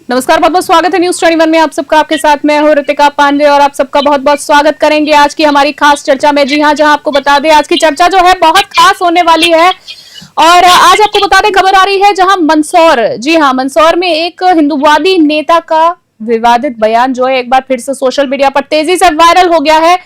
नमस्कार, बहुत बहुत स्वागत है न्यूज 21 में आप सबका। आपके साथ मैं हूं ऋतिका पांडे और आप सबका बहुत बहुत स्वागत करेंगे आज की हमारी खास चर्चा में। जी हां, जहां आपको बता दें आज की चर्चा जो है बहुत खास होने वाली है। और आज आपको बता दें खबर आ रही है जहां मंदसौर, जी हां, मंदसौर में एक हिंदूवादी नेता का विवादित बयान जो है एक बार फिर से सोशल मीडिया पर तेजी से वायरल हो गया है।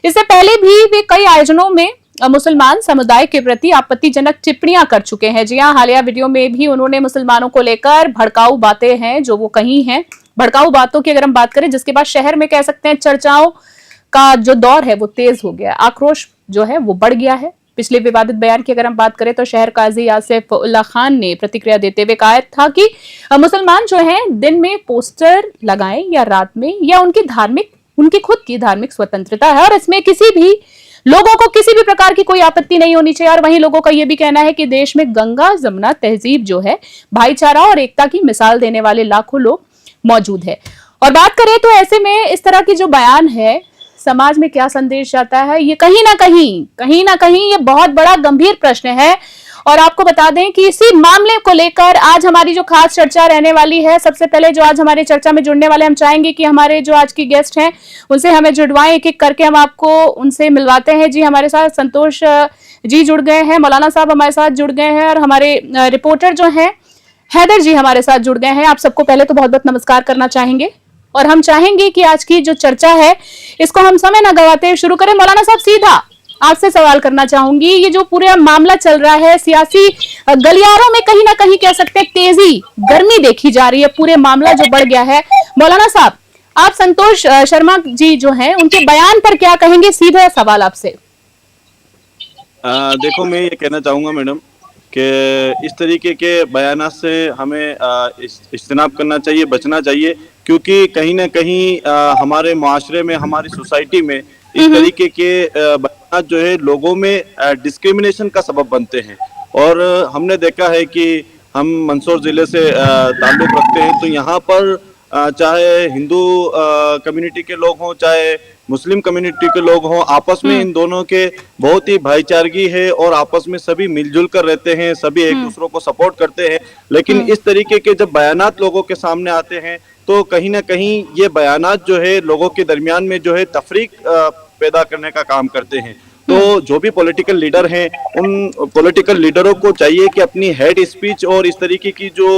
इससे पहले भी वे कई आयोजनों में मुसलमान समुदाय के प्रति आपत्तिजनक टिप्पणियां कर चुके हैं। जी हां, हालिया वीडियो में भी उन्होंने मुसलमानों को लेकर भड़काऊ बातें हैं जो वो कही हैं। भड़काऊ बातों की अगर हम बात करें, जिसके बाद शहर में कह सकते हैं चर्चाओं का जो दौर है वो तेज हो गया, आक्रोश जो है वो बढ़ गया है। पिछले विवादित बयान की अगर हम बात करें तो शहर काजी आसिफ उल्ला खान ने प्रतिक्रिया देते हुए कहा था कि मुसलमान जो है दिन में पोस्टर लगाएं या रात में, या उनकी खुद की धार्मिक स्वतंत्रता है और इसमें किसी भी लोगों को किसी भी प्रकार की कोई आपत्ति नहीं होनी चाहिए। और वहीं लोगों का यह भी कहना है कि देश में गंगा जमुना तहजीब जो है भाईचारा और एकता की मिसाल देने वाले लाखों लोग मौजूद है। और बात करें तो ऐसे में इस तरह की जो बयान है समाज में क्या संदेश जाता है, ये कहीं ना कहीं ये बहुत बड़ा गंभीर प्रश्न है। और आपको बता दें कि इसी मामले को लेकर आज हमारी जो खास चर्चा रहने वाली है। सबसे पहले जो आज हमारी चर्चा में जुड़ने वाले, हम चाहेंगे कि हमारे जो आज की गेस्ट हैं उनसे हमें जुड़वाएं, एक एक करके हम आपको उनसे मिलवाते हैं। जी, हमारे साथ संतोष जी जुड़ गए हैं, मौलाना साहब हमारे साथ जुड़ गए हैं और हमारे रिपोर्टर जो हैं हैदर जी हमारे साथ जुड़ गए हैं। आप सबको पहले तो बहुत बहुत नमस्कार करना चाहेंगे और हम चाहेंगे कि आज की जो चर्चा है इसको हम समय न गवाते हुए शुरू करें। मौलाना साहब, सीधा आपसे सवाल करना चाहूंगी, ये जो पूरा मामला चल रहा है सियासी गलियारों में कहीं ना कहीं कह सकते हैं तेजी गर्मी देखी जा रही है, पूरे मामला जो बढ़ गया है। मौलाना साहब, आप संतोष शर्मा जी जो हैं उनके बयान पर क्या कहेंगे? सीधा सवाल आपसे। देखो, मैं ये कहना चाहूंगा मैडम कि इस तरीके के बयानात से हमें इज्तनाब करना चाहिए, बचना चाहिए, क्योंकि कहीं ना कहीं हमारे मुआशरे में, हमारी सोसाइटी में इस तरीके के बयानात जो है लोगों में डिस्क्रिमिनेशन का सबब बनते हैं। और हमने देखा है कि हम मंदसौर जिले से ताल्लुक रखते हैं, तो यहाँ पर चाहे हिंदू कम्युनिटी के लोग हों, चाहे मुस्लिम कम्युनिटी के लोग हों, आपस में इन दोनों के बहुत ही भाईचारगी है और आपस में सभी मिलजुल कर रहते हैं, सभी एक दूसरों को सपोर्ट करते हैं। लेकिन इस तरीके के जब बयानात लोगों के सामने आते हैं तो कहीं ना कहीं ये बयानात जो है लोगों के दरमियान में जो है तफरीक पैदा करने का काम करते हैं। तो जो भी पॉलिटिकल लीडर हैं, उन पॉलिटिकल लीडरों को चाहिए कि अपनी हेड स्पीच और इस तरीके की जो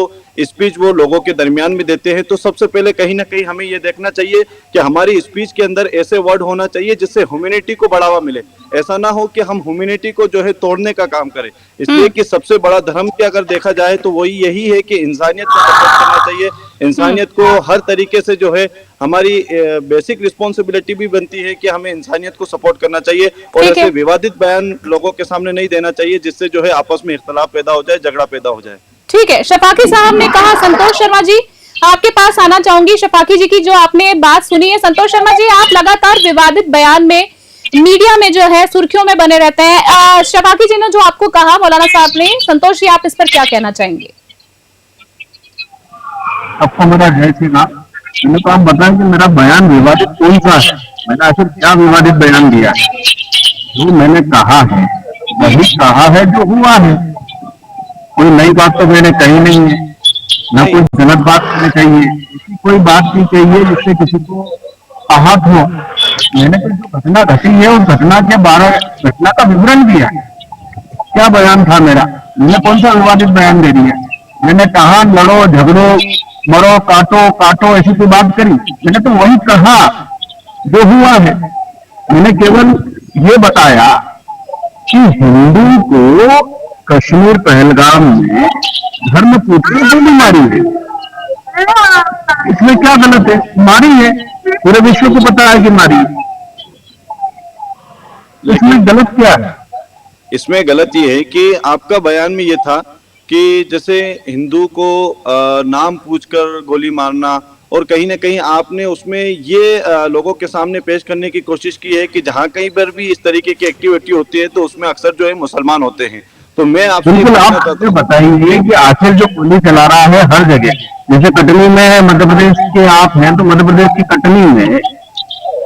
स्पीच वो लोगों के दरमियान में देते हैं, तो सबसे पहले कहीं ना कहीं हमें ये देखना चाहिए कि हमारी स्पीच के अंदर ऐसे वर्ड होना चाहिए जिससे ह्यूमैनिटी को बढ़ावा मिले। ऐसा ना हो कि हम ह्यूमैनिटी को जो है तोड़ने का काम करें। इसलिए कि सबसे बड़ा धर्म की अगर देखा जाए तो वही यही है कि इंसानियत को सपोर्ट करना चाहिए। इंसानियत को हर तरीके से जो है हमारी बेसिक रिस्पॉन्सिबिलिटी भी बनती है कि हमें इंसानियत को सपोर्ट करना चाहिए और ऐसे विवादित बयान लोगों के सामने नहीं देना चाहिए जिससे जो है आपस में इख्तलाफ पैदा हो जाए, झगड़ा पैदा हो जाए। ठीक है, शफाकी साहब ने कहा। संतोष शर्मा जी, आपके पास आना चाहूंगी। शफाकी जी की जो आपने बात सुनी है, संतोष शर्मा जी, आप लगातार विवादित बयान में मीडिया में जो है सुर्खियों में बने रहते हैं। शफाकी जी ने जो आपको कहा मौलाना साहब ने, संतोष जी आप इस पर क्या कहना चाहेंगे? आपको मेरा जय श्री राम। मैंने तो आप बताया कि मेरा बयान विवादित कौन सा है, मैंने आखिर क्या विवादित बयान दिया है? जो मैंने कहा है वही कहा है, जो हुआ है। कोई नई बात तो मैंने कही नहीं है, ना कोई गलत बात मैंने कही है, कोई बात नहीं चाहिए जिससे किसी को आहत हो। मैंने तो जो घटना घटी है उस घटना के बारे घटना का विवरण दिया। क्या बयान था मेरा? मैंने कौन सा विवादित बयान दे दिया? मैंने कहा लड़ो, झगड़ो, मरो, काटो काटो, ऐसी कोई बात करी? मैंने तो वही कहा जो हुआ है। मैंने केवल ये बताया कि हिंदू को कश्मीर पहलगाम में धर्म पूछने गोली मारी है, इसमें क्या गलत है? मारी है, पूरे विश्व को पता है कि मारी है, इसमें गलत क्या है? इसमें गलत ये है कि आपका बयान में ये था कि जैसे हिंदू को नाम पूछकर गोली मारना, और कहीं ना कहीं आपने उसमें ये लोगों के सामने पेश करने की कोशिश की है कि जहाँ कहीं पर भी इस तरीके की एक्टिविटी होती है तो उसमें अक्सर जो है मुसलमान होते हैं। तो मैं आपसे बताइए कि आखिर जो गोली चला रहा है हर जगह, जैसे कटनी में मध्य प्रदेश के आप हैं, तो मध्य प्रदेश की कटनी में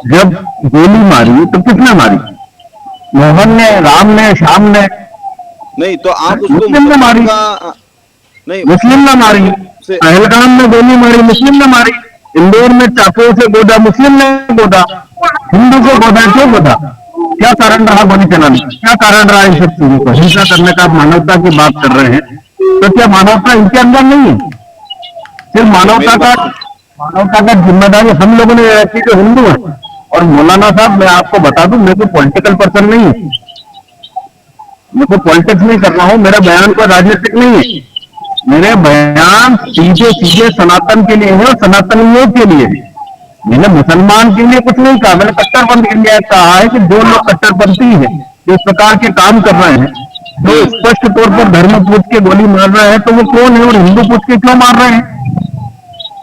जब गोली मारी तो किसने मारी? मोहन ने, राम ने, श्याम ने, नहीं तो आप उसको मुस्लिम ने मारी, नहीं मुस्लिम ने मारी, पहलगाम में गोली मारी, मुस्लिम ने मारी, इंदौर में चाकू से गोदा, मुस्लिम ने गोदा, हिंदू को गोदा, क्यों गोदा? क्या कारण रहा गोली चलाने? क्या कारण रहा इन सब चीजों को हिंसा करने का? मानवता की बात कर रहे हैं, तो क्या मानवता इनके अंदर नहीं है? सिर्फ मानवता का जिम्मेदारी हम लोगों ने रखी जो हिंदू है। और मौलाना साहब, मैं आपको बता दूं, मैं कोई पॉलिटिकल पर्सन नहीं हूं, मैं कोई पॉलिटिक्स नहीं कर रहा हूं, मेरा बयान कोई राजनीतिक नहीं है, मेरे बयान सीधे सीधे सनातन के लिए है और सनातनियों के लिए है। मैंने मुसलमान के लिए कुछ नहीं कहा, मैंने कट्टरपंथ के लिए कहा है कि जो लोग कट्टरपंथी है, जो इस प्रकार के काम कर रहे हैं, जो स्पष्ट तौर पर धर्म पूछ के गोली मार रहे हैं, तो वो कौन है और हिंदू पूछ के क्यों मार रहे हैं?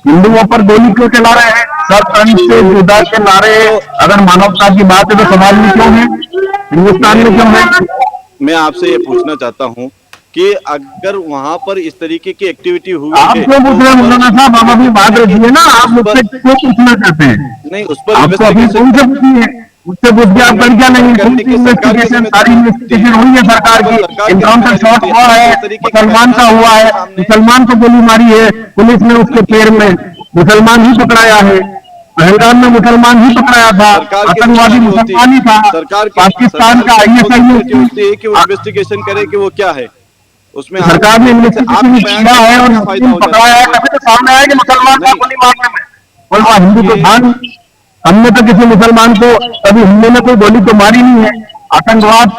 हिंदुओं पर गोली क्यों चला रहे हैं? सब अंश से जुदा के नारे, अगर मानवता की बात है तो समाज में क्यों है, हिंदुस्तान में क्यों है? मैं आपसे ये पूछना चाहता हूँ कि अगर वहां पर इस तरीके की एक्टिविटी हुई आप है, क्यों पूछ रहे हैं मौलाना साहब? आप अभी बात रखिए ना, आप मुझसे क्यों पूछना चाहते हैं? नहीं उस पर आपको अभी कौन से पूछिए, मुझसे पूछ के आप कर क्या नहीं? इन्वेस्टिगेशन, सारी इन्वेस्टिगेशन हुई है सरकार की, एनकाउंटर शॉट हुआ है, मुसलमान का हुआ है, मुसलमान को गोली मारी है पुलिस ने, उसके पैर में मुसलमान ही पकड़ाया है, पहलगाम में मुसलमान ही पकड़ाया था, आतंकवादी मुसलमान ही था, पाकिस्तान का ISIS होती है कि वो इन्वेस्टिगेशन करे कि वो क्या है, उसमें सरकार ने इन्वेस्टिगेशन किया है और मुस्लिम पकड़ाया है, तभी तो सामने आया कि मुसलमान का गोली मारने में, और वह हिंदू तो था नहीं। हमने तो किसी मुसलमान को कभी, हिंदू ने कोई गोली तो मारी नहीं है। आतंकवाद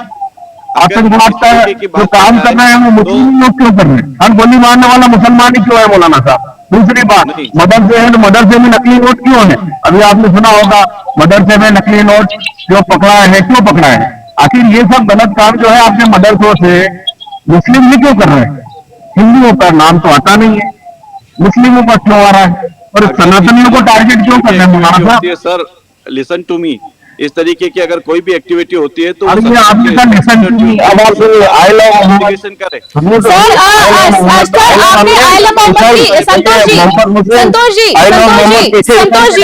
का जो काम कर रहे हैं वो मुस्लिम लोग क्यों कर रहे हैं? हर गोली मारने वाला मुसलमान ही क्यों है मौलाना साहब? दूसरी बात, मदरसे है तो मदरसे में नकली नोट क्यों है? अभी आपने सुना होगा मदरसे में नकली नोट क्यों पकड़ा है, क्यों पकड़ा है? आखिर ये सब गलत काम जो है आपके मदरसों से मुस्लिम ही क्यों कर रहे हैं? हिंदुओं का नाम तो आता नहीं है, मुस्लिमों का क्यों आ रहा है? और सनातनियों को टारगेट क्यों कर रहे हैं मौलाना साहब? सर लिसन टू मी, इस तरीके की अगर कोई भी एक्टिविटी होती है तो अभी आपने कहा लिसन टू मी, अब आप आई लव इन्वेस्टिगेशन करें। सर आपने आई लव मोहम्मद की, संतोष जी, संतोष जी, संतोष जी, संतोष जी,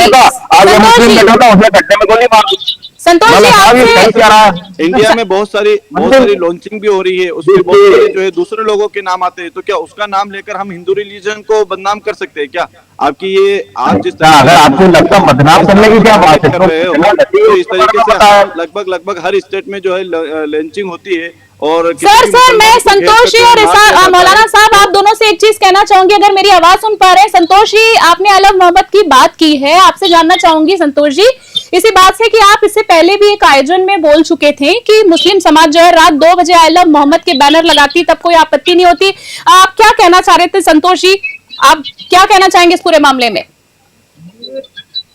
संतोष जी, आपसे इंडिया में बहुत सारी लॉन्चिंग भी हो रही है, उसमें बहुत सारे जो है दूसरे लोगों के नाम आते हैं, तो क्या उसका नाम लेकर हम हिंदू रिलीजन को बदनाम कर सकते हैं क्या? आपकी ये आप जिस अगर आपको लगता है बदनाम करने की क्या बात है, कर रहे हो तो इस तरीके से लगभग हर स्टेट में जो है लॉन्चिंग होती है। और सर मैं संतोष जी और मौलाना साहब आप दोनों से एक चीज कहना चाहूंगी, अगर मेरी आवाज सुन पा रहे हैं। संतोष जी, आपने आई लव मोहम्मद की बात की है, आपसे जानना चाहूंगी संतोष जी इसी बात से कि आप इससे पहले भी एक आयोजन में बोल चुके थे कि मुस्लिम समाज जो है रात 2 बजे आई लव मोहम्मद के बैनर लगाती तब कोई आपत्ति नहीं होती। आप क्या कहना चाह रहे थे संतोष जी, आप क्या कहना चाहेंगे इस पूरे मामले में?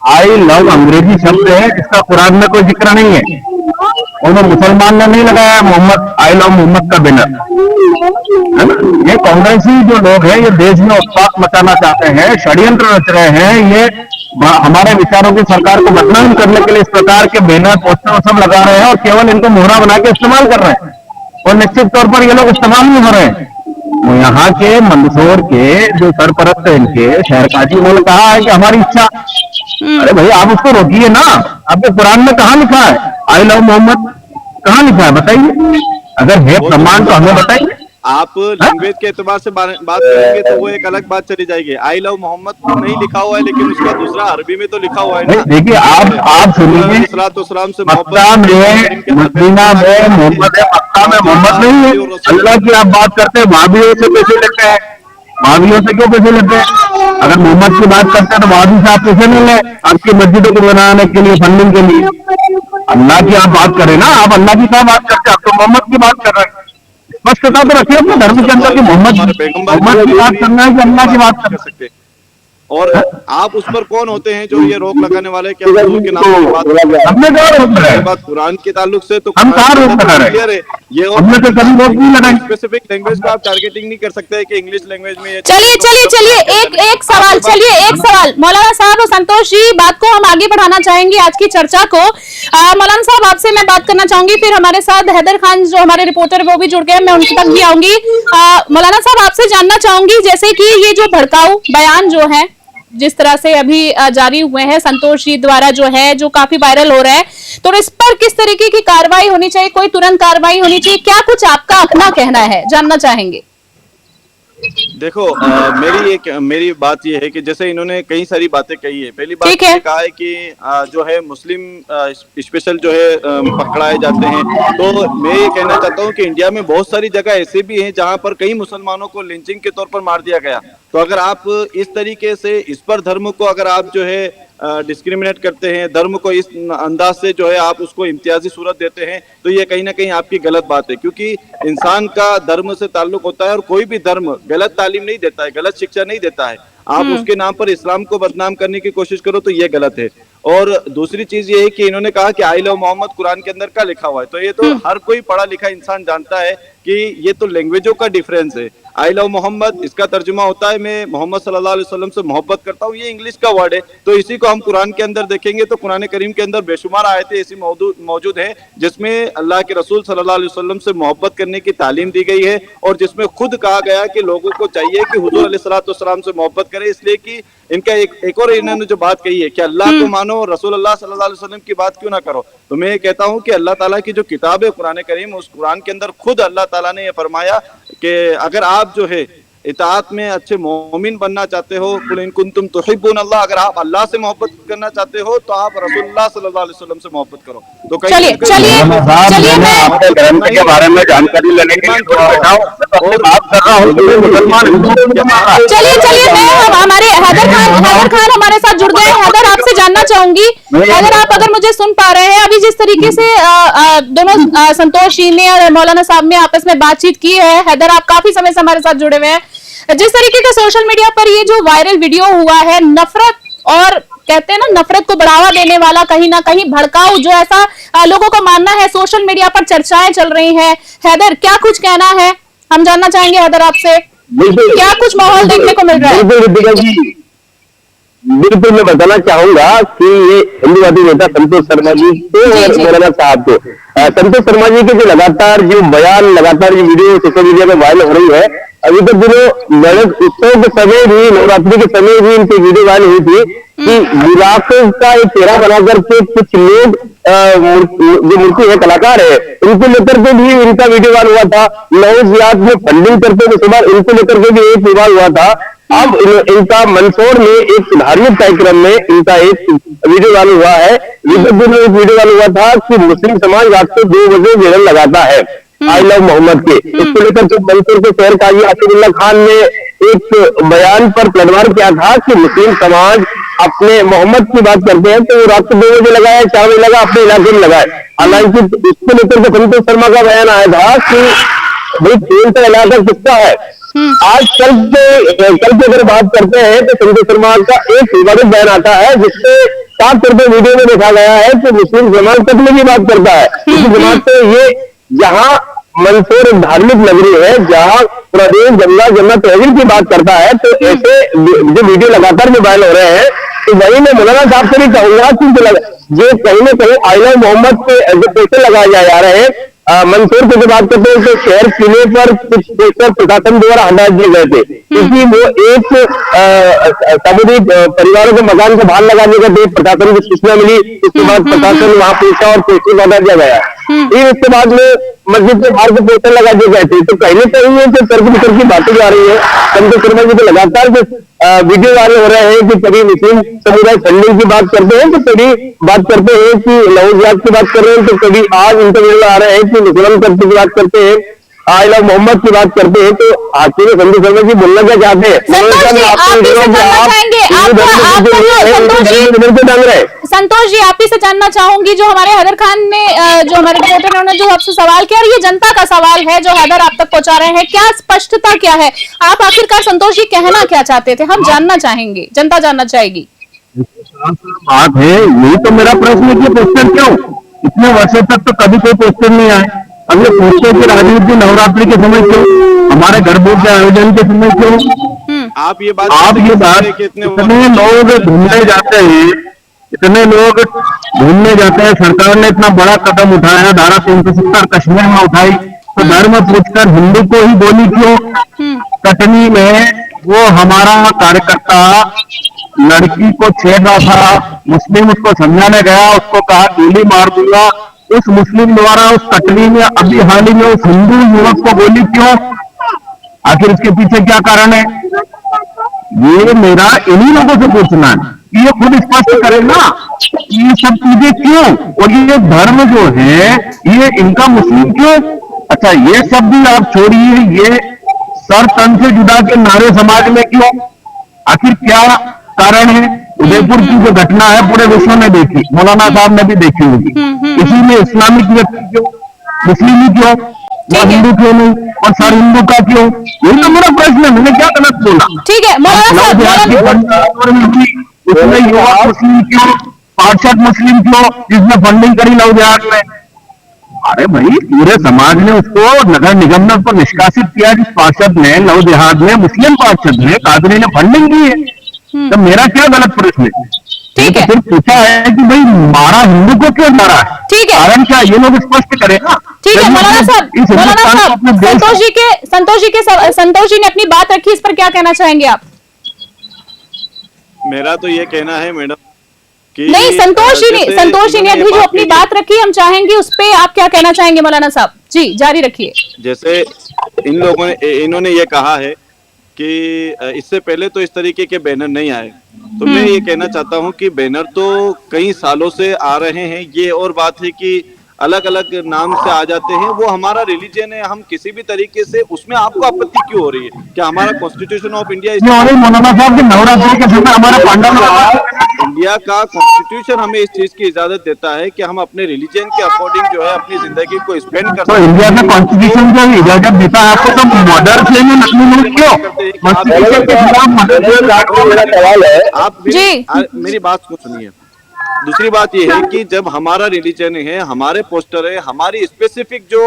आई लव अंग्रेजी शब्द है, इसका कुरान में कोई जिक्र नहीं है, और वो मुसलमान ने नहीं लगाया मोहम्मद, आई लव मोहम्मद का बैनर, है ना? ये कांग्रेसी जो लोग हैं, ये देश में उत्पात मचाना चाहते हैं, षड्यंत्र रच रहे हैं, ये हमारे विचारों की सरकार को बदनाम करने के लिए इस प्रकार के बैनर पोस्टर सब लगा रहे हैं और केवल इनको मोहरा बना के इस्तेमाल कर रहे हैं, और निश्चित तौर पर ये लोग इस्तेमाल नहीं हो रहे हैं। वो यहाँ के मंदसौर के जो सरपरस्त है इनके शहर काजी, उन्होंने कहा है कि हमारी इच्छा, अरे भाई आप उसको रोकिए ना, आपके कुरान में कहाँ लिखा है आई लव मोहम्मद? कहाँ लिखा है बताइए, अगर है प्रमाण तो हमें बताइए। आप लैंग्वेज के एतबार से बात करेंगे तो वो एक अलग बात चली जाएगी। आई लव मोहम्मद तो नहीं लिखा हुआ है, लेकिन उसका दूसरा अरबी में तो लिखा हुआ है ना। देखिए आप सुनिए, मक्का में मदीना में मोहम्मद है, मक्का में मोहम्मद नहीं है। अल्लाह की आप बात करते हैं, भाभीियों से पैसे लेते हैं, भाभीियों से क्यों पैसे लेते हैं? अगर मोहम्मद की बात करते हैं तो भाभी से आप पैसे नहीं ले, आपकी मस्जिदों को बनाने के लिए, फंडिंग के लिए। अल्लाह की आप बात करें ना, आप अल्लाह की क्या बात करते हैं? आप तो मोहम्मद की बात कर रहे हैं। स्पष्टता तो रखिए अपने धर्म के अंदर कि मोहम्मद की बात करना है कि अल्लाह की बात कर सकते हैं। और आप उस पर कौन होते हैं जो ये रोक लगाने वाले? क्या के नाम की बात हमने बात कुरान के ताल्लुक से तो हम कहाँ रोक लगा रहे हैं? ये हमने तो कभी रोक नहीं लगाई। स्पेसिफिक लैंग्वेज को आप टारगेटिंग नहीं कर सकते कि इंग्लिश लैंग्वेज में। चलिए एक सवाल मौलाना साहब और संतोष जी, बात को हम आगे बढ़ाना चाहेंगे आज की चर्चा को। मौलाना साहब आपसे मैं बात करना चाहूंगी, फिर हमारे साथ हैदर खान जो हमारे रिपोर्टर वो भी जुड़ गए, मैं उनके तक भी आऊंगी। मौलाना साहब आपसे जानना चाहूंगी, जैसे कि ये जो भड़काऊ बयान जो है जिस तरह से अभी जारी हुए हैं संतोष जी द्वारा जो है, जो काफी वायरल हो रहा है, तो इस पर किस तरीके की कार्रवाई होनी चाहिए, कोई तुरंत कार्रवाई होनी चाहिए, क्या कुछ आपका अपना कहना है, जानना चाहेंगे। देखो मेरी बात ये है कि जैसे इन्होंने कई सारी बातें कही है। पहली बात ठीक है। ये कहा है कि जो है मुस्लिम स्पेशल जो है पकड़ाए जाते हैं। तो मैं ये कहना चाहता हूँ कि इंडिया में बहुत सारी जगह ऐसे भी हैं जहाँ पर कई मुसलमानों को लिंचिंग के तौर पर मार दिया गया। तो अगर आप इस तरीके से इस पर धर्म को अगर आप जो है डिस्क्रिमिनेट करते हैं, धर्म को इस अंदाज से जो है आप उसको इम्तियाजी सूरत देते हैं, तो ये कहीं ना कहीं आपकी गलत बात है। क्योंकि इंसान का धर्म से ताल्लुक होता है और कोई भी धर्म गलत तालीम नहीं देता है, गलत शिक्षा नहीं देता है। आप उसके नाम पर इस्लाम को बदनाम करने की कोशिश करो तो ये गलत है। और दूसरी चीज ये है कि इन्होंने कहा कि आई लव मोहम्मद कुरान के अंदर क्या लिखा हुआ है, तो ये तो हर कोई पढ़ा लिखा इंसान जानता है कि ये तो लैंग्वेजों का डिफरेंस है। आई लव मोहम्मद, इसका तर्जुमा होता है मैं मोहम्मद सल्लल्लाहु अलैहि वसल्लम से मोहब्बत करता हूँ, ये इंग्लिश का वर्ड है। तो इसी को हम कुरान के अंदर देखेंगे तो कुरान करीम के अंदर बेशुमार आयतें ऐसी मौजूद है जिसमें अल्लाह के रसूल सल्लल्लाहु अलैहि वसल्लम से मोहब्बत करने की तालीम दी गई है, और जिसमें खुद कहा गया कि लोगों को चाहिए कि हुजूर अलैहिस्सलाम से मोहब्बत करें। इसलिए कि इनका एक और इन्होंने जो बात कही है कि अल्लाह को मानो, रसूल अल्लाह सल्लल्लाहु अलैहि वसल्लम की बात क्यों ना करो। तो मैं ये कहता हूँ कि अल्लाह ताला की जो किताब है कुरान करीम, उस कुरान के अंदर खुद अल्लाह ताला ने ये फरमाया कि अगर आप जो है इताअत में अच्छे मोमिन बनना चाहते हो, कुल इन कुंतुम तुहिब्बून अल्लाह, अगर आप अल्लाह से मोहब्बत करना चाहते हो तो आप रसूलुल्लाह सल्लल्लाहु अलैहि वसल्लम से मोहब्बत करो। तो चलिए मैं आपके धर्म के बारे में जानकारी लेने के लिए बैठा हूं और बात कर रहा हूं कि मुसलमान चलिए मैं हमारे हैदर खान हमारे साथ जुड़ गए हैं। हैदर, आपसे जानना चाहूंगी, अगर मुझे सुन पा रहे हैं, अभी जिस तरीके से दोनों संतोष जी ने और मौलाना साहब ने आपस में बातचीत की है, हैदर आप काफी समय से हमारे साथ जुड़े हुए हैं, जिस तरीके का सोशल मीडिया पर ये जो वायरल वीडियो हुआ है, नफरत और कहते हैं ना नफरत को बढ़ावा देने वाला, कहीं ना कहीं भड़काऊ, जो ऐसा लोगों का मानना है, सोशल मीडिया पर चर्चाएं चल रही हैं। हैदर, क्या कुछ कहना है, हम जानना चाहेंगे हैदर आपसे, क्या कुछ माहौल देखने को मिल रहा है। बिल्कुल मैं बताना चाहूंगा कि ये हिंदूवादी नेता संतोष शर्मा जी को और मौलाना साहब को, संतोष शर्मा जी के जो लगातार जो बयान, लगातार जो वीडियो सोशल मीडिया में वायरल हो रही है, अभी तक दिनों गणेश उत्सव के समय भी, नवरात्रि के समय भी इनकी वीडियो वायरल हुई थी कि गुलाफों का एक चेहरा बना करके कुछ लोग जो मूर्ति है, कलाकार है, इनको लेकर के भी इनका वीडियो वायरल हुआ था। नौजियात में फंडिंग करते हुए सुबह इनको लेकर के भी एक विवाद हुआ था। अब इनका मंदसौर में एक धार्मिक कार्यक्रम में इनका एक वीडियो वायरल हुआ है। विगत दिनों एक वीडियो वायरल हुआ था कि मुस्लिम समाज रात को 2 बजे घेरन लगाता है आई लव मोहम्मद के, इसको लेकर के मंदसौर के शहर काजी आसिफुल्लाह खान ने एक बयान पर पलटवार किया था कि मुस्लिम समाज अपने मोहम्मद की बात करते हैं तो वो रात को 2 बजे लगाए, 4 बजे लगा, अपने इलाके में लगाए। हालांकि इसको लेकर के संतोष शर्मा का बयान आया था कि भाई कौन सा इलाका किसका है। आज कल की अगर बात करते हैं तो संतोष शर्मा का एक विवादित बयान आता है जिससे साफ तौर पर वीडियो में देखा गया है कि मुस्लिम समाज कत्ल की बात करता है। इसी जमात से ये जहां मंदसौर एक धार्मिक नगरी है, जहां प्रदेश गंगा जमुना तहजीब की बात करता है, तो ऐसे जो वीडियो लगातार में वायरल हो रहे हैं, तो वही मैं मौलाना साहब से भी कहूंगा कि जो कहीं ना कहीं आई लव मोहम्मद के जो पोस्टर लगाए जा रहे हैं, मंदसौर की बात करते हैं तो शहर किले पर कुछ पोस्टर प्रशासन द्वारा हटा दिए गए थे क्योंकि वो एक समुदाय परिवारों के मकान के बाहर लगाने का थे। प्रशासन की सूचना मिली, उसके बाद प्रशासन वहां पहुंचा और पोस्टर हटा दिया गया। फिर उसके बाद में मस्जिद के बाहर के पोस्टर लगा दिए गए थे। तो कहीं ना कहीं ये जो तर्क वितर्क की बातें जा रही है, संतोष शर्मा जी को लगातार जो वीडियो वाले हो रहे हैं कि कभी मुस्लिम समुदाय फंडिंग की बात करते हैं, तो कभी बात करते हैं कि नौजियात की बात कर रहे हैं, तो कभी आज इंटरव्यू आ रहे हैं कि मुसलमान करते की बात करते हैं, आई लव मोहम्मद की बात करते हैं। तो आखिर में संतोष शर्मा जी बोलना क्या चाहते हैं? संतोष जी, आप ही से जानना चाहूंगी, जो हमारे हैदर खान ने, जो हमारे रिपोर्टर ने जो आपसे सवाल किया, और ये जनता का सवाल है जो हैदर आप तक पहुंचा रहे हैं, क्या स्पष्टता क्या है, आप आखिरकार संतोष जी कहना क्या चाहते थे, हम जानना चाहेंगे, जनता जानना चाहेगी। बात है, यही तो मेरा प्रश्न है कि पोस्टर क्यों इतने वर्षों तक तो कभी कोई पोस्टर नहीं आए। अब ये पोस्टर की राजनीति नवरात्रि के समय क्यों, हमारे गरबों के आयोजन के समय क्यों? आप ये बात इतने लोग घूमने जाते हैं, इतने लोग घूमने जाते हैं, सरकार ने इतना बड़ा कदम उठाया, धारा 370 कश्मीर में उठाई, तो धर्म पूछकर हिंदू को ही बोली क्यों? कटनी में वो हमारा कार्यकर्ता लड़की को छेड़ रहा था, मुस्लिम उसको समझाने गया, उसको कहा गोली मार दूंगा, उस मुस्लिम द्वारा उस कटनी में अभी हाल ही में उस हिंदू युवक को गोली क्यों? आखिर इसके पीछे क्या कारण है? ये मेरा इन्हीं लोगों से पूछना है कि ये खुद स्पष्ट करे ना ये सब चीजें क्यों, और ये धर्म जो है ये इनका मुस्लिम क्यों? अच्छा ये सब भी आप छोड़िए, ये सर तन से जुदा के नारे समाज में क्यों? आखिर क्या कारण है? उदयपुर की जो घटना है पूरे विश्व ने देखी, मौलाना साहब ने भी देखी होगी। इसी में इस्लामिक व्यक्ति क्यों, मुस्लिम क्यों, और हिंदू क्यों नहीं, और सर हिंदू का क्यों? यही तो मेरा प्रश्न है, मैंने क्या गलत बोला? ठीक है मौलाना साहब, उसमें युवा मुस्लिम क्यों, पार्षद मुस्लिम क्यों, जिसने फंडिंग करी लव जिहाद में? अरे भाई पूरे समाज ने उसको, नगर निगम ने उसको निष्कासित किया जिस पार्षद ने लव जिहाद में, मुस्लिम पार्षद ने, कादरी ने फंडिंग की है। तो मेरा क्या गलत प्रश्न है? ठीक है, फिर पूछा है कि भाई मारा हिंदू को क्यों मारा है, ठीक है, कारण क्या, ये लोग स्पष्ट करें ना। ठीक है मौलाना साहब, संतोष जी ने अपनी बात रखी, इस पर क्या कहना चाहेंगे आप? मेरा तो ये कहना है मैडम कि नहीं, संतोष जी ने अभी जो अपनी बात रखी, हम चाहेंगे उस पे आप क्या कहना चाहेंगे मौलाना साहब? जी जारी रखिए। जैसे इन्होंने ये कहा है कि इससे पहले तो इस तरीके के बैनर नहीं आए, तो मैं ये कहना चाहता हूँ कि बैनर तो कई सालों से आ रहे हैं। ये और बात है कि अलग अलग नाम से आ जाते हैं, वो हमारा रिलीजन है, हम किसी भी तरीके से, उसमें आपको आपत्ति क्यों हो रही है? क्या हमारा कॉन्स्टिट्यूशन ऑफ इंडिया, मौलाना साहब के नवरात्रि के समय हमारे पांडव, इंडिया का कॉन्स्टिट्यूशन हमें इस चीज की इजाजत देता है कि हम अपने रिलीजन के अकॉर्डिंग जो है अपनी जिंदगी को स्पेंड कर सकते तो हैं। इंडिया का कॉन्स्टिट्यूशन जो इजाजत देता है आपको, तो मॉडर्न से नकली लोग क्यों? कॉन्स्टिट्यूशन के खिलाफ आप मेरी बात को सुनिए। दूसरी बात ये है कि जब हमारा रिलीजन है, हमारे पोस्टर है, हमारी स्पेसिफिक जो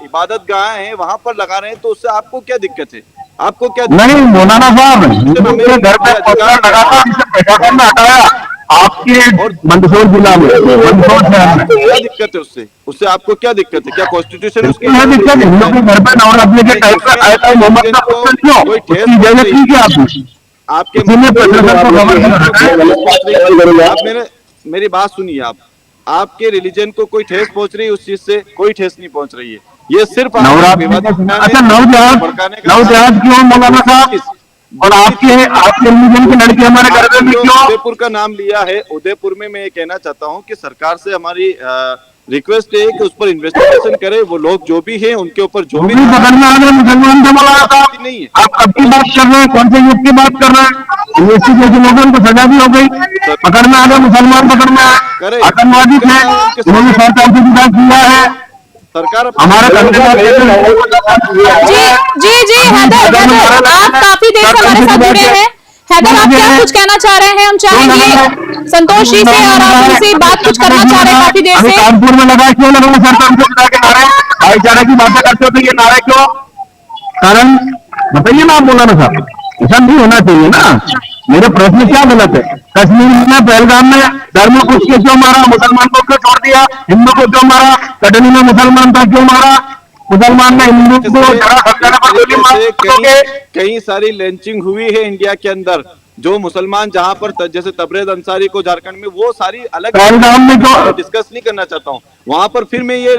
इबादत गाह है वहां पर लगा रहे हैं, तो उससे आपको क्या दिक्कत है? आपको क्या नहीं मौलाना साहब, हिंदू घर पे पोस्टर लगाता, प्रशासन ने हटाया आपके मंदसौर जिला में, मंदसौर शहर में। क्या दिक्कत है उससे? उससे आपको क्या दिक्कत है? क्या कॉन्स्टिट्यूशन उसकी दिक्कत? हिंदू के घर पे नवरात्रि के टाइप का आया था मोहम्मद का पोस्टर क्यों? उसकी इजाजत की क्या आपने? आपके मेरी बात सुनिए, आपके रिलीजन को कोई ठेस पहुंच रही है? उस चीज से कोई ठेस नहीं पहुंच रही है। ये सिर्फ नवरात्रि, अच्छा नवजहाज क्यों मौलाना साहब? और आपके रिलीजन के लड़के हमारे घर में क्यों? उदयपुर का नाम लिया है, उदयपुर में मैं ये कहना चाहता हूँ कि सरकार से हमारी रिक्वेस्ट है कि उस पर इन्वेस्टिगेशन करे, वो लोग जो भी हैं उनके ऊपर जो भी पकड़ना आ गए मुसलमान से मौलाना साहब नहीं है। आप कब की बात कर रहे हैं, कौन से युग की बात कर रहे हैं? लोगों को सजा भी हो गई, पकड़ना आ गया, मुसलमान पकड़ना है, आतंकवादी थे, उन्होंने सरकार से जुदा किया है सरकार हमारे। जी हैदर आप काफी देर से हमारे साथ जुड़े हैं। हैदर आप क्या कुछ कहना चाह रहे हैं? हम चाहेंगे संतोष जी से, और आप उनसे बात कुछ करना चाह रहे हैं काफी देर से। कानपुर में लगा क्यों लगा सरकार से जुदा के नारे? भाईचारा की बातें करते हो तो ये नारे क्यों? कारण बताइए ना आप मौलाना साहब, ऐसा नहीं होना चाहिए ना। मेरे प्रश्न क्या गलत है? कश्मीर में पहलगाम में धर्म कुछ के क्यों मारा, मुसलमान को क्यों छोड़ दिया, हिंदू को क्यों मारा? कटनी में मुसलमान का क्यों मारा? मुसलमान ने हिंदू को कई सारी लंचिंग हुई है इंडिया के अंदर, जो मुसलमान जहाँ पर जैसे तबरेज अंसारी को झारखंड में, वो सारी अलग पहलगाम में जो डिस्कस नहीं करना चाहता हूँ वहाँ पर। फिर मैं ये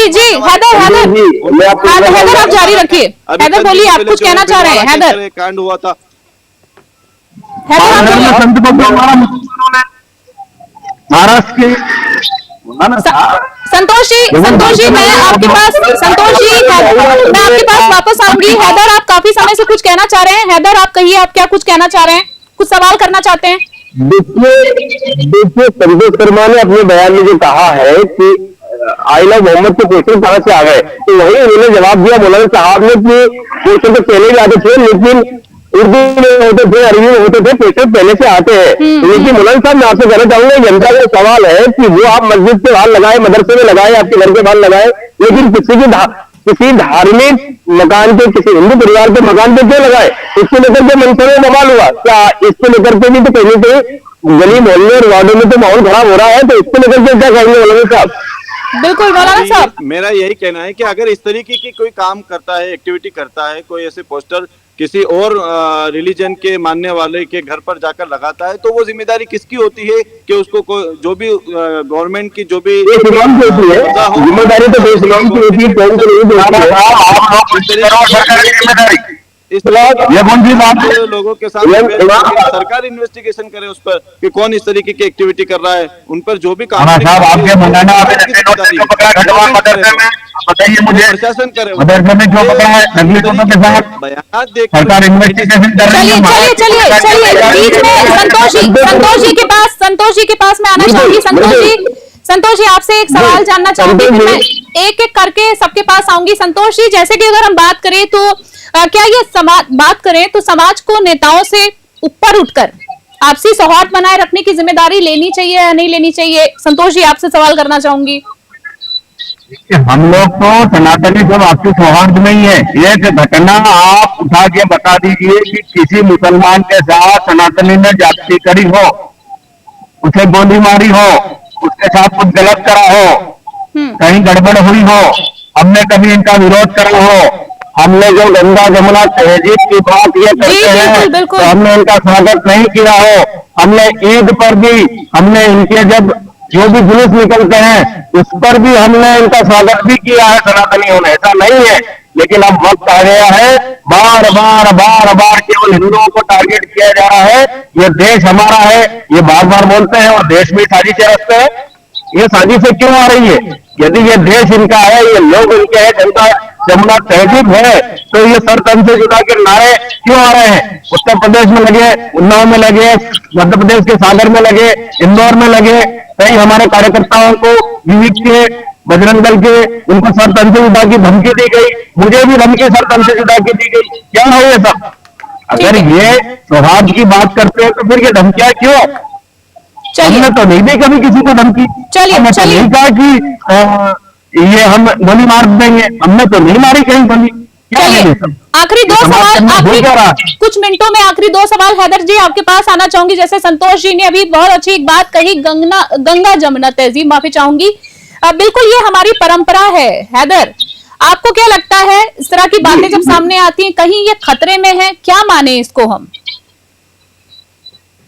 जी हैदर आप जारी रखिए। हैदर बोलिए, आप कुछ कहना चाह रहे हैं? हैदर कांड हुआ था, संत को महाराष्ट्र के संतोष जी मैं आपके पास वापस आऊंगी। हैदर आप काफी समय से कुछ कहना चाह रहे हैं। हैदर आप कहिए, आप क्या कुछ कहना चाह रहे हैं? कुछ सवाल करना चाहते हैं? देखिए संतोष शर्मा ने अपने बयान में जो कहा है कि आई लव मोहम्मद के पोस्टर कहाँ से आ गए, तो वही उन्होंने जवाब दिया मौलाना साहब ने कि पोस्टर तो पहले भी आते थे, लेकिन उर्दू में होते थे, अरबी में होते थे, पेपर पहले से आते हैं। लेकिन मौलाना साहब मैं आपसे कहना चाहूंगा, जनता का सवाल है कि वो आप मस्जिद के बाहर लगाए, मदरसे में लगाए, आपके घर के बाहर लगाए, लेकिन किसी धार्मिक मकान पे, किसी हिंदू परिवार के मकान पे क्यों लगाए? इसको लेकर के मंसूर में बवाल हुआ क्या? इसको लेकर के भी तो कहीं गली मोहल्ले और वार्डों में तो माहौल खराब हो रहा है, तो इसको लेकर के क्या कहेंगे मौलाना साहब? बिल्कुल मौलाना साहब। मेरा यही कहना है कि अगर इस तरीके की कोई काम करता है, एक्टिविटी करता है, कोई ऐसे पोस्टर किसी और रिलीजन के मानने वाले के घर पर जाकर लगाता है, तो वो जिम्मेदारी किसकी होती है कि उसको जो भी गवर्नमेंट की जो भी इमाम की होती है, जिम्मेदारी तो देश इमाम की होती है, कौन की नहीं होती है। इस ये कौन सी बात है? लोगों के साथ सरकार इन्वेस्टिगेशन करे उस पर कि कौन इस तरीके की एक्टिविटी कर रहा है, उन पर जो भी काम साहब आपके मौलाना बताइए मुझे, प्रशासन करे, मदरसे में जो पकड़ा है नकली फोटो के साथ बयान देख सरकार इन्वेस्टिगेशन कर रही है। चलिए बीच में संतोष जी के पास मैं आना चाहूंगी। संतोष जी आपसे एक सवाल जानना चाहूंगी, फिर मैं एक एक करके सबके पास आऊंगी। संतोष जी, जैसे कि अगर हम बात करें तो क्या ये बात करें तो समाज को नेताओं से ऊपर उठकर आपसी सौहार्द बनाए रखने की जिम्मेदारी लेनी चाहिए या नहीं लेनी चाहिए? संतोष जी आपसे सवाल करना चाहूंगी। हम लोग तो सनातनी सब आपसी सौहार्द में ही है। एक घटना आप उठा के बता दीजिए कि किसी मुसलमान के साथ सनातनी ने जाति करी हो, उसे गोली मारी हो, उसके साथ कुछ गलत करा हो, कहीं गड़बड़ हुई हो, हमने कभी इनका विरोध करा हो, हमने जो गंगा जमुना तहजीब की बात ये करते हैं तो हमने इनका स्वागत नहीं किया हो, हमने ईद पर भी हमने इनके जब जो भी जुलूस निकलते हैं उस पर भी हमने इनका स्वागत भी किया है सनातनियों ने, ऐसा नहीं है। लेकिन अब वक्त आ गया है, बार बार केवल हिंदुओं को टारगेट किया जा रहा है। ये देश हमारा है, ये बार बार बोलते हैं और देश में साजिशें रखते हैं। ये साजिशें क्यों आ रही है? यदि ये देश इनका है, ये लोग इनके हैं, जनता जमुना तहजीब है, तो ये सर तन से जुदा के नारे क्यों आ रहे हैं? उत्तर प्रदेश में लगे, उन्नाव में लगे, मध्य प्रदेश के सागर में लगे, इंदौर में लगे, कई हमारे कार्यकर्ताओं को विविध के बजरंग दल के उनको सर तन से जुदा की धमकी दी गई, मुझे भी धमकी सर तन से जुदा की दी गई। क्या है ये सब? अगर ये सौहार्द की बात करते हैं तो फिर ये धमकियां क्यों? हमने तो नहीं दी कभी किसी को धमकी, हमने तो नहीं कहा कि ये हम गोली मार देंगे, हमने तो नहीं मारी कहीं गोली। आखिरी दो सवाल, कुछ मिनटों में आखिरी दो सवाल हैदर जी आपके पास आना चाहूंगी। जैसे संतोष जी ने अभी बहुत अच्छी एक बात कही, गंगा जमुना तहजीब, माफी चाहूंगी, बिल्कुल ये हमारी परंपरा है। हैदर, आपको क्या लगता है इस तरह की बातें जब सामने आती हैं, कहीं ये खतरे में है? क्या माने इसको हम?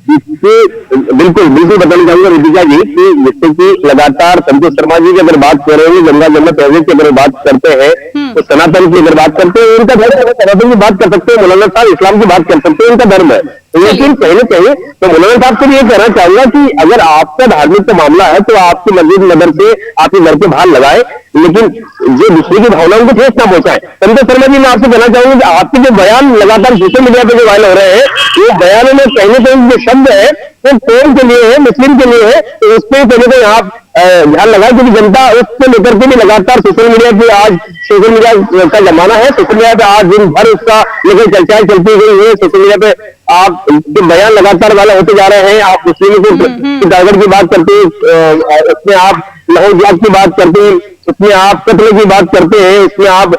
बिल्कुल बताना चाहूंगा रितिका जी कि जैसे कि लगातार संतोष शर्मा जी की अगर बात कर रहे हैं, गंगा जमुना तहजीब की अगर बात करते हैं, तो सनातन की अगर बात करते हैं, उनका धर्म है, सनातन की बात कर सकते हैं, मौलाना साहब इस्लाम की बात कर सकते हैं, उनका धर्म है। लेकिन कहीं तो मौलाना साहब से ये कहना चाहूंगा कि अगर आपका धार्मिक का मामला है तो आपकी मस्जिद मदरसे आपके घर के बाहर लगाए, लेकिन जो दूसरे की भावनाओं को ठेस ना पहुंचाए। संतोष शर्मा जी, मैं आपसे कहना चाहूंगा कि आपके जो बयान लगातार सोशल मीडिया पे जो वायरल हो रहे हैं, ये बयानों में कहीं ना कहीं जो शब्द है वो कौन के लिए है, मुस्लिम के लिए है, तो उस पर कहीं ना कहीं आप ध्यान लगाए, क्योंकि जनता उसको लेकर के भी लगातार सोशल मीडिया पे, आज सोशल मीडिया का जमाना है, सोशल मीडिया पे आज दिन भर उसका लेकर चर्चाएं चलती गई है। सोशल मीडिया पे आप जो बयान लगातार वाला होते जा रहे हैं, आप मुस्लिमों को टारगेट की बात करते हैं, उसमें आप लहू जात की बात करते हैं, उसमें आप कत्ल की बात करते हैं, उसमें आप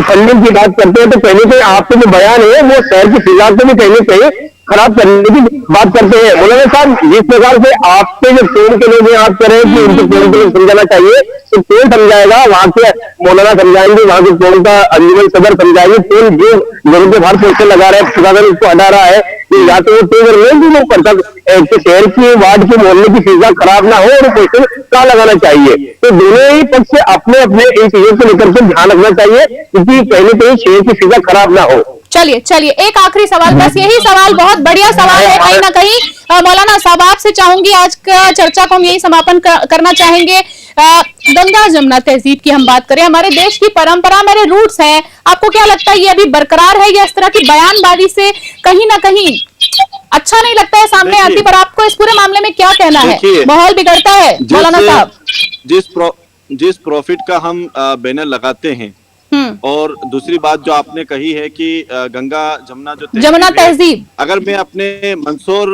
फंडिंग की बात करते हैं, तो कहीं ना कहीं आपके जो बयान है वो शहर की फिजा को भी कहीं ना कहीं खराब करने की बात करते हैं। मौलाना साहब, जिस प्रकार से आपके जो टोन के लोग आप करें कि उनको टोन के लोग समझाना चाहिए, तो टोन समझाएगा, वहां के मौलाना समझाएंगे, वहां के टोन का अंजुमन सदर समझाएंगे, टोन जो लोगों के बाहर पोस्टर लगा रहे हैं, प्रशासन उसको हटा रहा है, या तो वो टोन नहीं कि लोग करता शहर की वार्ड के मोहल्ले की फिजा खराब ना हो और पोस्टर क्या लगाना चाहिए। तो दोनों ही पक्ष से अपने अपने इन चीजों को लेकर के ध्यान रखना चाहिए, क्योंकि कहीं ना कहीं शहर की फिजा खराब ना हो। चलिए एक आखिरी सवाल, बस यही सवाल, बहुत बढ़िया सवाल है कहीं ना कहीं। मौलाना साहब आपसे चाहूंगी, आज का चर्चा को हम यही समापन करना चाहेंगे। गंगा जमुना तहजीब की हम बात करें, हमारे देश की परंपरा, हमारे रूट्स हैं, आपको क्या लगता है ये अभी बरकरार है या इस तरह की बयानबाजी से कहीं ना कहीं अच्छा नहीं लगता है सामने आती? पर आपको इस पूरे मामले में क्या कहना है? माहौल बिगड़ता है मौलाना साहब? जिस प्रॉफिट का हम बैनर लगाते हैं, और दूसरी बात जो आपने कही है कि गंगा जमुना तहजीब, अगर मैं अपने मंदसौर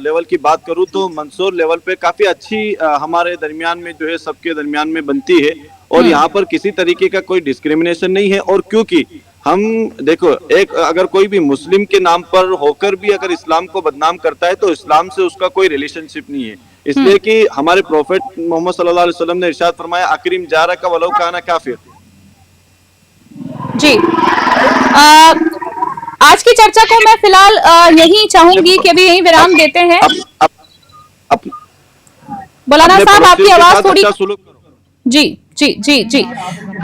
लेवल की बात करूं तो मंदसौर लेवल पे काफी अच्छी हमारे दरमियान में जो है, सबके दरमियान में बनती है, और यहाँ पर किसी तरीके का कोई डिस्क्रिमिनेशन नहीं है। और क्योंकि हम देखो, एक अगर कोई भी मुस्लिम के नाम पर होकर भी अगर इस्लाम को बदनाम करता है तो इस्लाम से उसका कोई रिलेशनशिप नहीं है। इसलिए कि हमारे प्रोफेट मोहम्मद सल्लल्लाहु अलैहि वसल्लम ने इरशाद फरमाया अकरीम जारा का वलो काना काफिर। जी आज की चर्चा को मैं फिलहाल यही चाहूंगी कि अभी यही विराम देते हैं। मौलाना अपने साहब आपकी पड़ोसियों के आवाज साथ थोड़ी अच्छा सुलूक करो। जी जी जी जी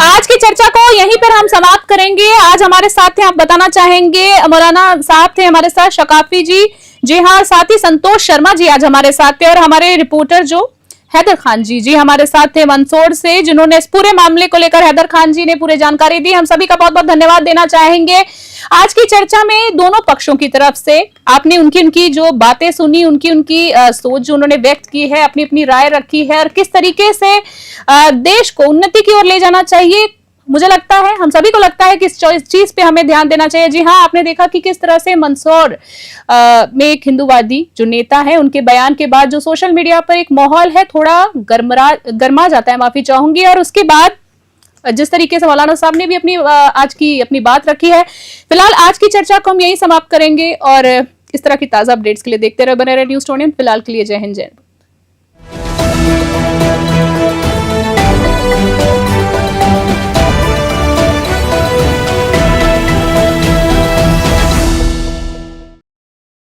आज की चर्चा को यहीं पर हम समाप्त करेंगे। आज हमारे साथ थे, आप बताना चाहेंगे, मौलाना साहब थे हमारे साथ, शकाफी जी हाँ, साथ ही संतोष शर्मा जी आज हमारे साथ थे, और हमारे रिपोर्टर जो हैदर खान जी हमारे साथ थे मंदसौर से, जिन्होंने इस पूरे मामले को लेकर हैदर खान जी ने पूरी जानकारी दी। हम सभी का बहुत बहुत धन्यवाद देना चाहेंगे। आज की चर्चा में दोनों पक्षों की तरफ से आपने उनकी जो बातें सुनी, उनकी सोच जो उन्होंने व्यक्त की है, अपनी अपनी राय रखी है, और किस तरीके से देश को उन्नति की ओर ले जाना चाहिए। मुझे लगता है, हम सभी को लगता है कि इस चीज पे हमें ध्यान देना चाहिए। जी हाँ, आपने देखा कि किस तरह से मंदसौर में एक हिंदूवादी जो नेता है, उनके बयान के बाद जो सोशल मीडिया पर एक माहौल है थोड़ा गरमा जाता है, माफी चाहूंगी। और उसके बाद जिस तरीके से मौलाना साहब ने भी आज की अपनी बात रखी है। फिलहाल आज की चर्चा को हम यही समाप्त करेंगे, और इस तरह की ताजा अपडेट्स के लिए देखते रहे, बने रहे न्यूज़ 24। फिलहाल के लिए जय हिंद, जय भारत।